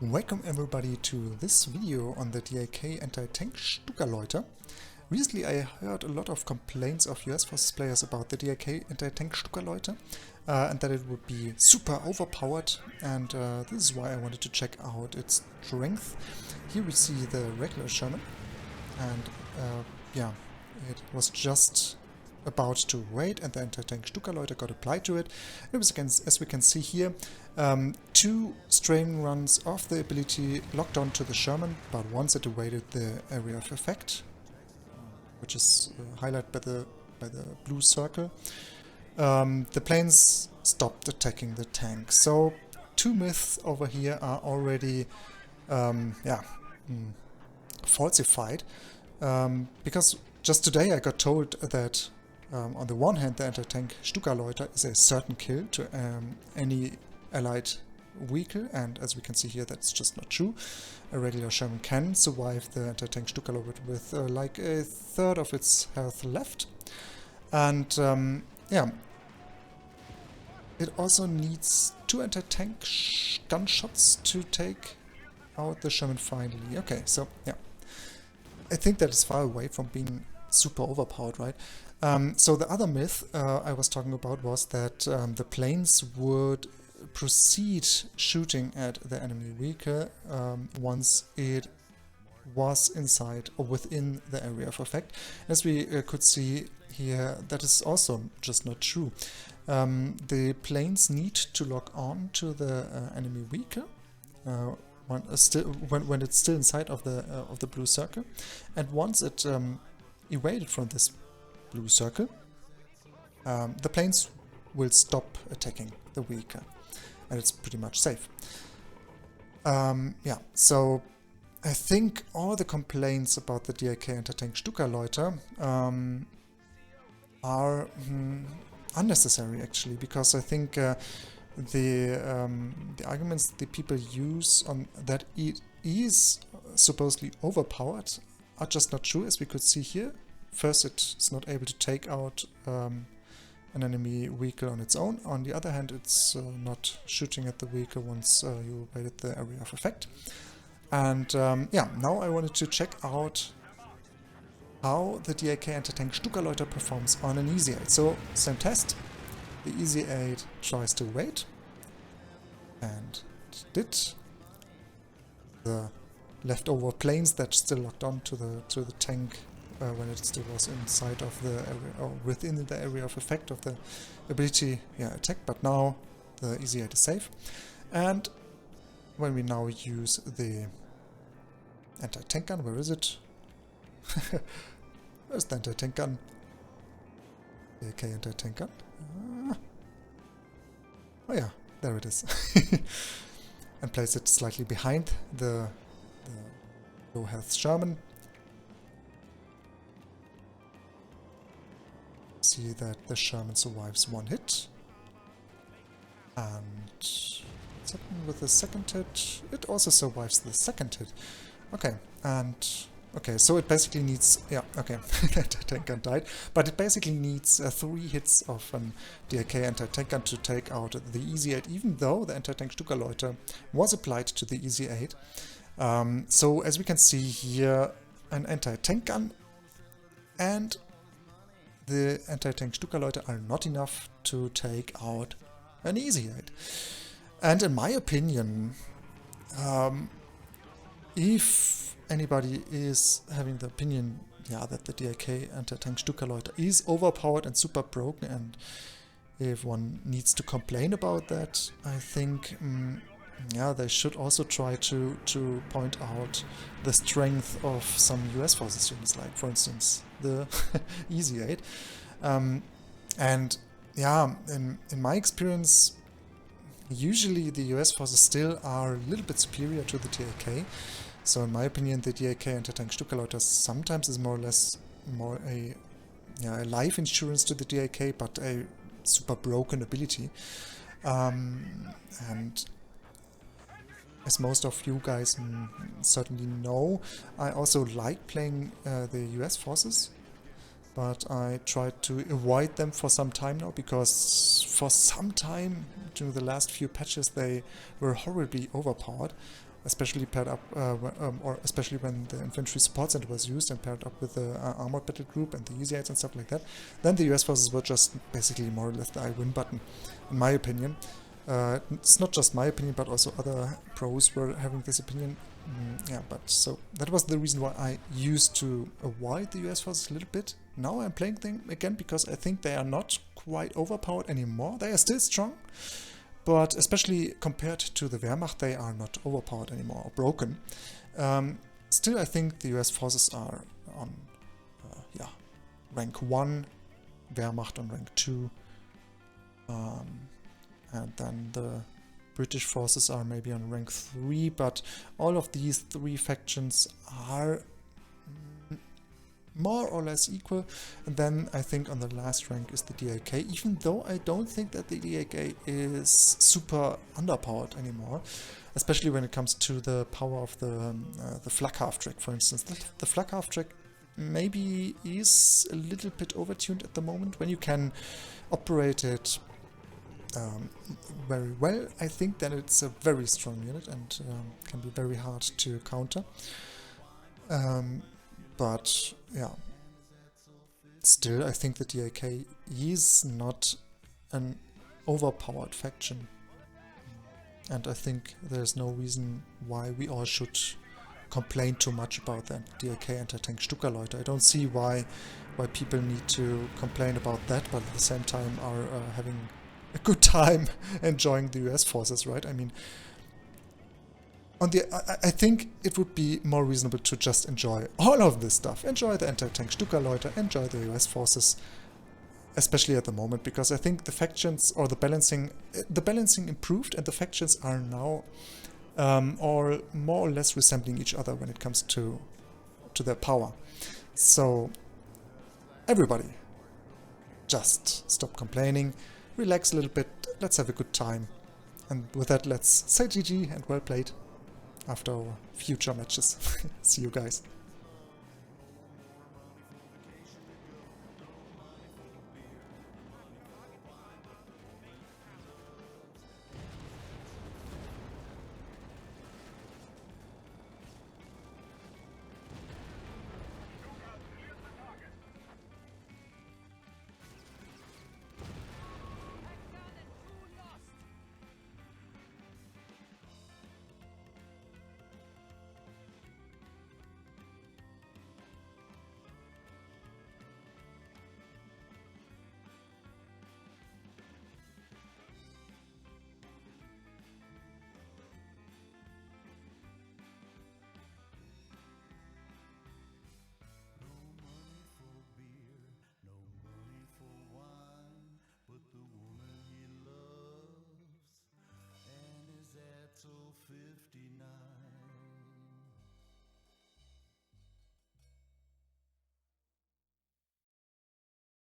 Welcome everybody to this video on the DAK anti-tank stuka loiter. Recently I heard a lot of complaints of US Forces players about the DAK anti-tank stuka loiter and that it would be super overpowered, and this is why I wanted to check out its strength. Here we see the regular Sherman, and yeah, it was just about to wait and the anti-tank stuka loiter got applied to it. It was, again, as we can see here, two strain runs of the ability locked onto the Sherman, but once it evaded the area of effect, which is highlighted by the blue circle, the planes stopped attacking the tank. So two myths over here are already falsified, because just today I got told that on the one hand the anti-tank stuka loiter is a certain kill to any allied vehicle, and as we can see here, that's just not true. A regular Sherman can survive the anti-tank stuka loiter with like a third of its health left, and yeah, it also needs two anti-tank gunshots to take out the Sherman finally. Okay, so yeah, I think that is far away from being super overpowered, right? So the other myth I was talking about was that the planes would proceed shooting at the enemy vehicle once it was inside or within the area of effect. As we could see here, that is also just not true. The planes need to lock on to the enemy vehicle when it's still inside of the blue circle, and once it evaded from this blue circle, the planes will stop attacking the vehicle, and it's pretty much safe. Yeah, so I think all the complaints about the DAK anti-tank stuka loiter are unnecessary, actually, because I think the arguments the people use on that it is supposedly overpowered are just not true, as we could see here. First, it's not able to take out an enemy vehicle on its own. On the other hand, it's not shooting at the vehicle once you evaded the area of effect. And yeah, now I wanted to check out how the DAK anti-tank stuka loiter performs on an easy 8. So, same test. The easy 8 tries to evade, and it did. The leftover planes that still locked on to the tank when it still was inside of the area, or within the area of effect of the ability attack, but now the easy 8 is safe. And when we now use the anti-tank gun, where is it? Where's the anti-tank gun? The AK anti-tank gun. Oh yeah, there it is. And place it slightly behind the low health Sherman. See that the Sherman survives one hit. And what's happening with the second hit? It also survives the second hit. Okay, and okay, so it basically needs, yeah, okay, the anti-tank gun died, but it basically needs 3 hits of an DAK anti-tank gun to take out the easy 8, even though the anti-tank stuka loiter was applied to the easy 8. So as we can see here, an anti-tank gun and the anti-tank stuka loiter are not enough to take out an easy 8. And in my opinion, if anybody is having the opinion that the DAK anti-tank stuka loiter is overpowered and super broken, and if one needs to complain about that, I think they should also try to point out the strength of some US Forces units, like for instance the easy 8. And yeah, in my experience, usually the US Forces still are a little bit superior to the DAK. So in my opinion, the DAK anti-tank stuka loiter sometimes is more or less a life insurance to the DAK, but a super broken ability. And as most of you guys certainly know, I also like playing the US Forces, but I tried to avoid them for some time now, because for some time during the last few patches they were horribly overpowered. especially paired up, or especially when the infantry support center was used and paired up with the armored battle group and the easy aids and stuff like that, then the US forces were just basically more or less the I win button, in my opinion. It's not just my opinion, but also other pros were having this opinion. Yeah, but so that was the reason why I used to avoid the US forces a little bit. Now I'm playing them again because I think they are not quite overpowered anymore. They are still strong, but especially compared to the Wehrmacht, they are not overpowered anymore or broken. Still, I think the US forces are on rank 1, Wehrmacht on rank 2, and then the British forces are maybe on rank 3, but all of these 3 factions are more or less equal. And then I think on the last rank is the DAK, even though I don't think that the DAK is super underpowered anymore, especially when it comes to the power of the flak half track, for instance. The flak half track maybe is a little bit overtuned at the moment. When you can operate it very well, I think then it's a very strong unit and can be very hard to counter. But yeah, still I think the DAK is not an overpowered faction, and I think there's no reason why we all should complain too much about that DAK anti-tank stuka loiter. I don't see why people need to complain about that, but at the same time are having a good time enjoying the US forces, right? I mean, I think it would be more reasonable to just enjoy all of this stuff. Enjoy the anti-tank stuka loiter, enjoy the US forces, especially at the moment, because I think the factions or the balancing improved, and the factions are now all more or less resembling each other when it comes to their power. So everybody, just stop complaining, relax a little bit, let's have a good time. And with that, let's say GG and well played after our future matches. See you guys. till 59.